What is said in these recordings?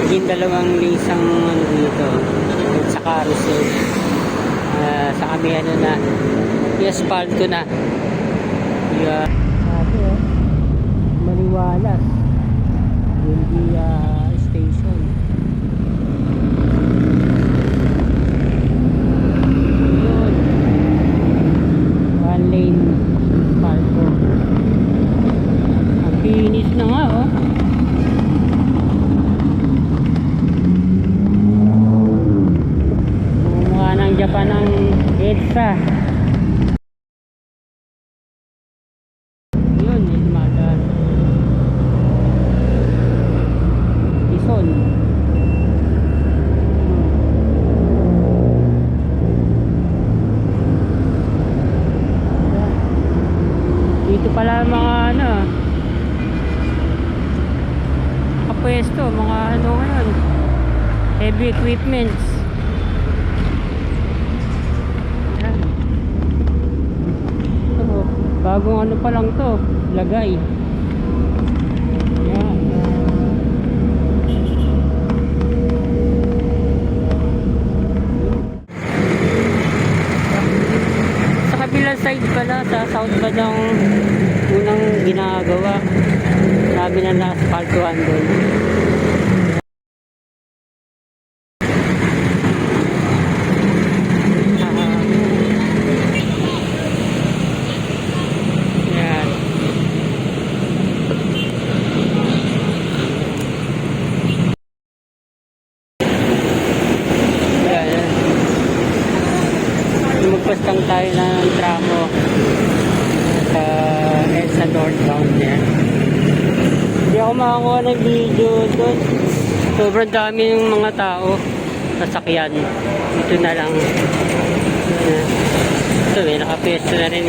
Naging dalawang lanes ang ano dito sa carousel. Sa kami ano na i-asphalto na. Sabi Maliwalas hindi station. Yun, one lane asphalto. Ang finish na nga mukha ng Japan ng EDSA. Dito pala mga kapwesto, mga ngayon, heavy equipments. Yan. Bagong pa lang to, lagay. Yan. Sa kabilang side pala, sa south ba ng unang ginagawa, sabi na na-asphaltuhan doon. Yan. Yan. Lumagpas tayo ng tramo sa northbound niya. Hindi ako makakuha ng video doon. Sobrang dami yung mga tao sasakyan. Ito na lang. Ito nakapesto na rin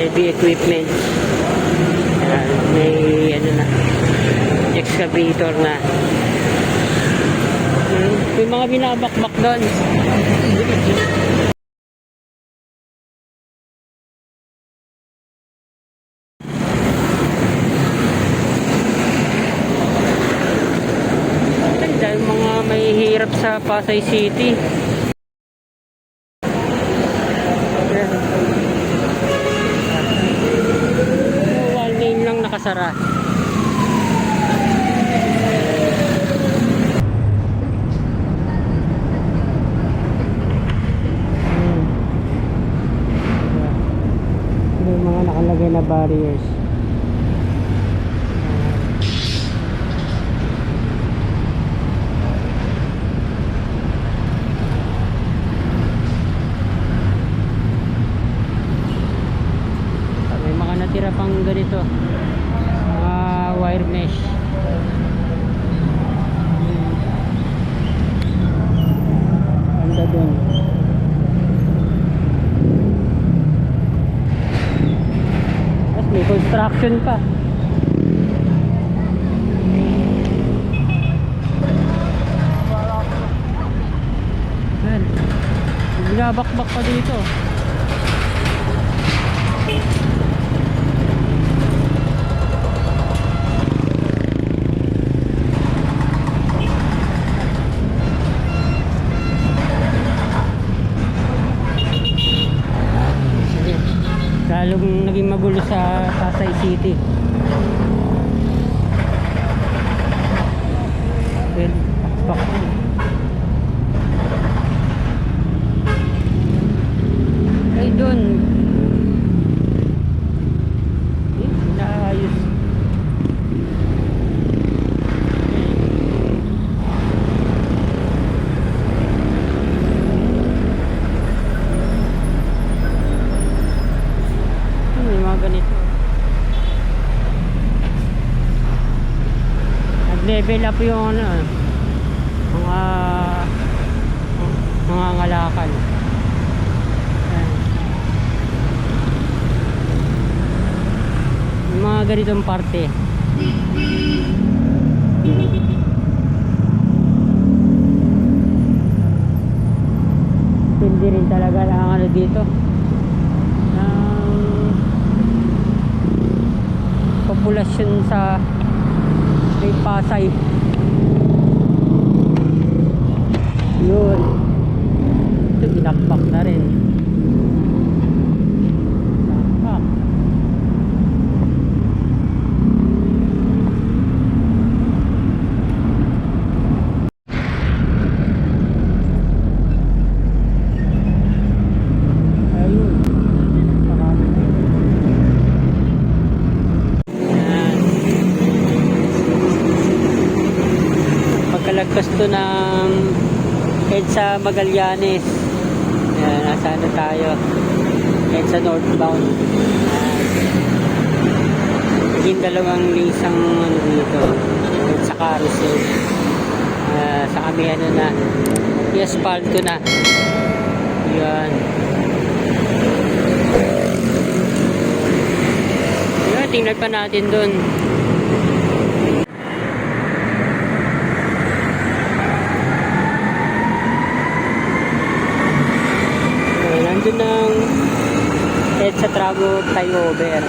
heavy equipment. May excavator na. May mga binabakbak doon. Sa Pasay City. One lane lang nakasara. May mga nakalagay na barriers. Natira pang ganito wire mesh. Ganda dun. Tapos may construction pa. Yan, binabakbak pa dito. Lalong naging magulo sa Pasay City. Well, pakpak. Ay doon. Naayos. Ganito. Nag-level up yung mga ngalakan. Yung mga ganitong parte. Hindi rin talaga ang dito. Populasyon sa May Pasay. Yun. Ito, binakbak na rin. Binakbak. Ayun. Marami din. Yan. Pagkalagpas to ng EDSA Magallanes. Ayan, nasa ano tayo? EDSA northbound. Naging dalawang lanes ang ano dito. EDSA carousel. Sa kami ano na, i-asphalto na. Ayan. Ayan, tingnan pa natin dun. Nandun ng EDSA Trago flyover.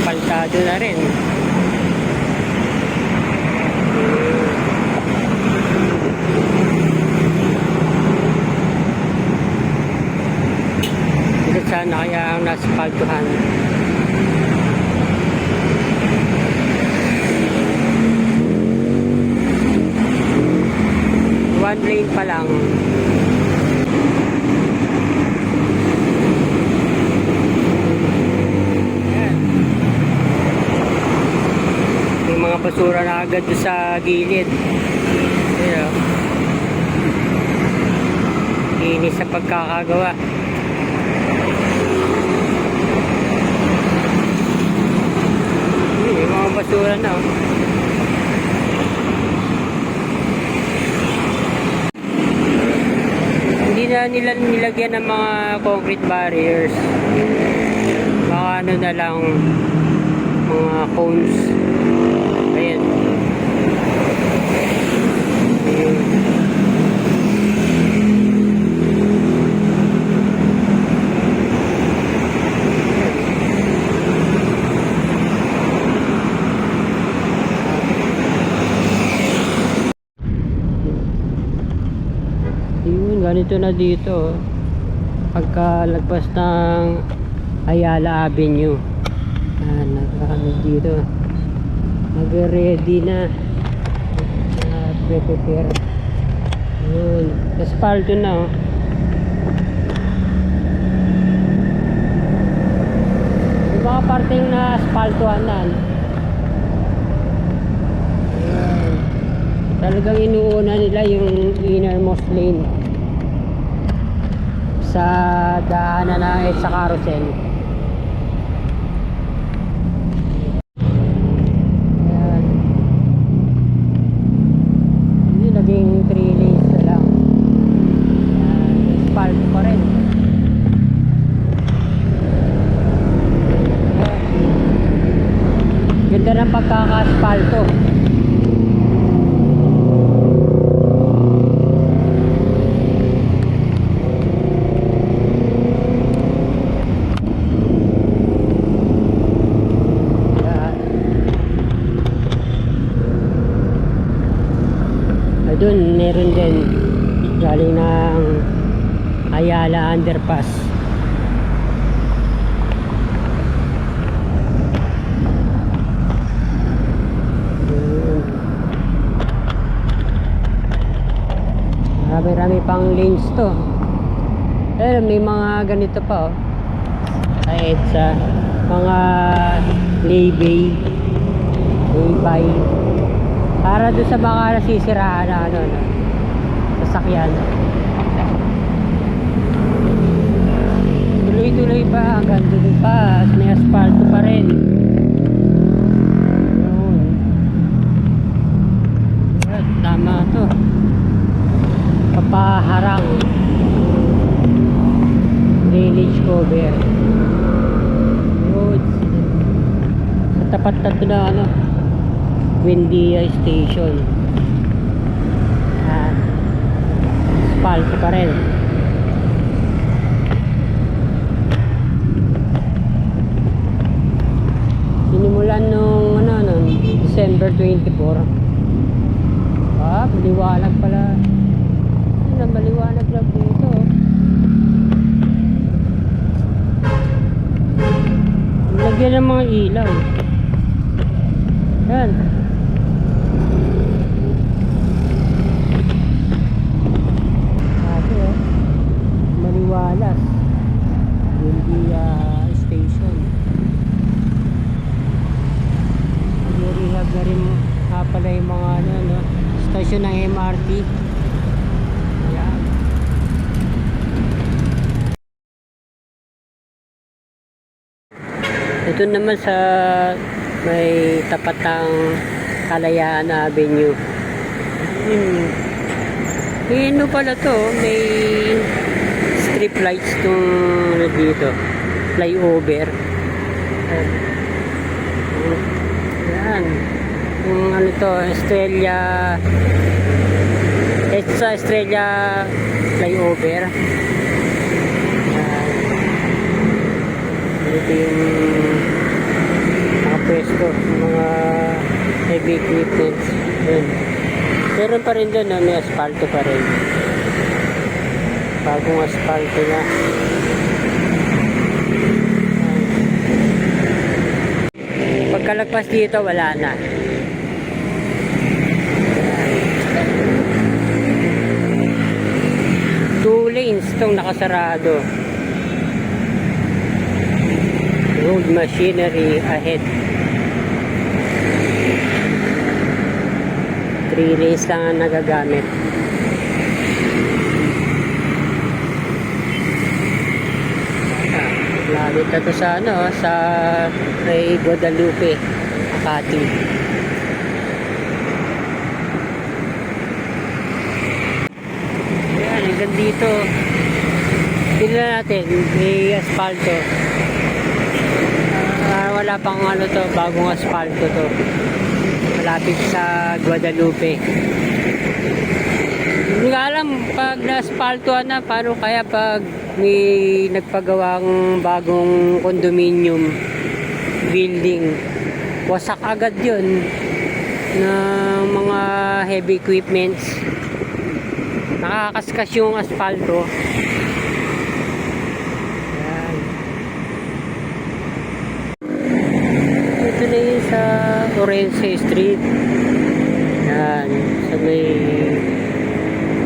Paltado na rin. Dito sana kaya ang naspaltuhan. One lane pa lang. Ayan. May mga basura na agad sa gilid. Ayan. Inis sa pagkakagawa. May mga basura na. Hindi na nila nilagyan ng mga concrete barriers. Baka ano na lang, mga cones. Ayan. Ayan. Yun, ganito na dito. Pagkalagpas ng Ayala Avenue. Nag-ano dito. Nag-ready na. Prepare. Yun. Asphalto na, oh. Yung mga parteng na asphaltohan na. Yun. Talagang inuuna nila yung innermost lane sa daanan na EDSA carousel. Ayan. Hindi naging 3 lanes na lang. Asphalto pa rin. Ganda ng pagkaka-asphalto. Doon meron din galing ng Ayala Underpass. Marami-rami pang lanes to. Pero may mga ganito pa, oh. Sa EDSA, mga laybay, para doon sa mga nasisiraan na ano, sasakyan. Tuloy-tuloy pa hanggang doon pa, may asphalto pa rin. Yun. Tama to. Papaharang drainage cover. Yun. Sa tapat na ito na ano, Buendia Station. Asphalto pa rin. Channel 24. Ah, maliwanag pala. Ayun, maliwanag lang dito. Lagyan ng mga ilaw. Yan. Ate, oh. Maliwalas. Hindi station. Rehab na rin pala yung mga ano, station ng MRT. Ayan. Ito naman sa may tapat ng Kalayaan Avenue. Ano pala to, may strip lights tong dito, flyover. Yan. Yung ano to, Estrella flyover. Ito yung mga pwesto, mga heavy equipment. Meron pa rin doon, no? May asfalto pa rin. Bagong asfalto na. Pagkalagpas dito, wala na. Two lanes itong nakasarado. Road machinery ahead. 3 lanes lang ang nagagamit. Lapit na to sa ano, sa Ray Guadalupe, Makati. Ayan, hanggang dito. Tignan natin, may asfalto. Wala pang ano to, bagong asfalto to. Malapit sa Guadalupe. Hindi ko alam pag na-asfaltoan na, paano kaya pag may nagpagawang bagong condominium building, wasak agad yun ng mga heavy equipments. Nakakaskas yung asfalto. Ito na yun sa Orense Street. Yan, sa may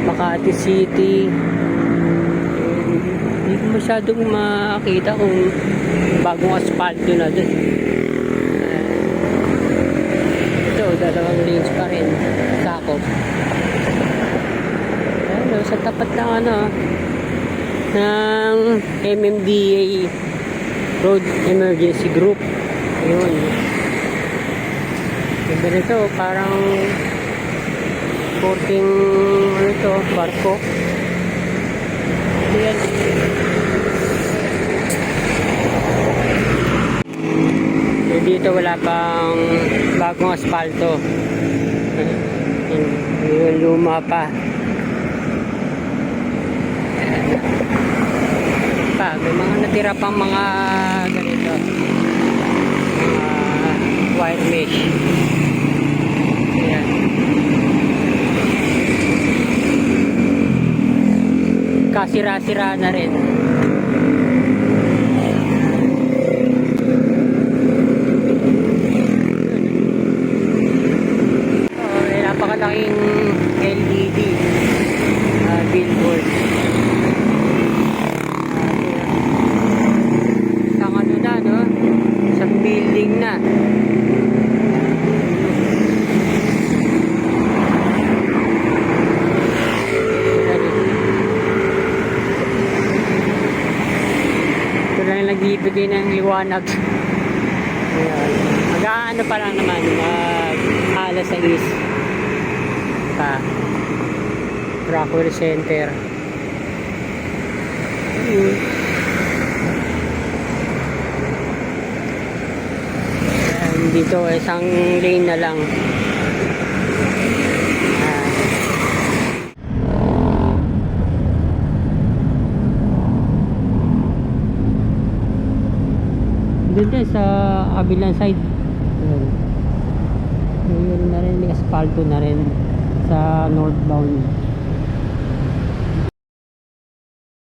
Makati City. Hindi ko masyadong makita kung bagong asfalto na dun. Ito, dalawang lanes pa rin. Sakop. Ano, sa tapat ng ano, ng MMDA Road Emergency Group. Ayun. Ganda nito, parang porting ano ito, barko. Ayan. Dito wala pang bagong asfalto. Yung luma pa. May mga natira pang mga ganito. Wire mesh. Ayan. Kasira-sira na rin. May napakalaking LED billboard. Isang ano na, no? Isang building na. Nagbibigay ng liwanag. Mag-aano pa lang naman, mag-alas 6 pa. Rockwell Center. Dito isang lane na lang. Doon din sa kabilang side. Ayun espalto na rin sa northbound.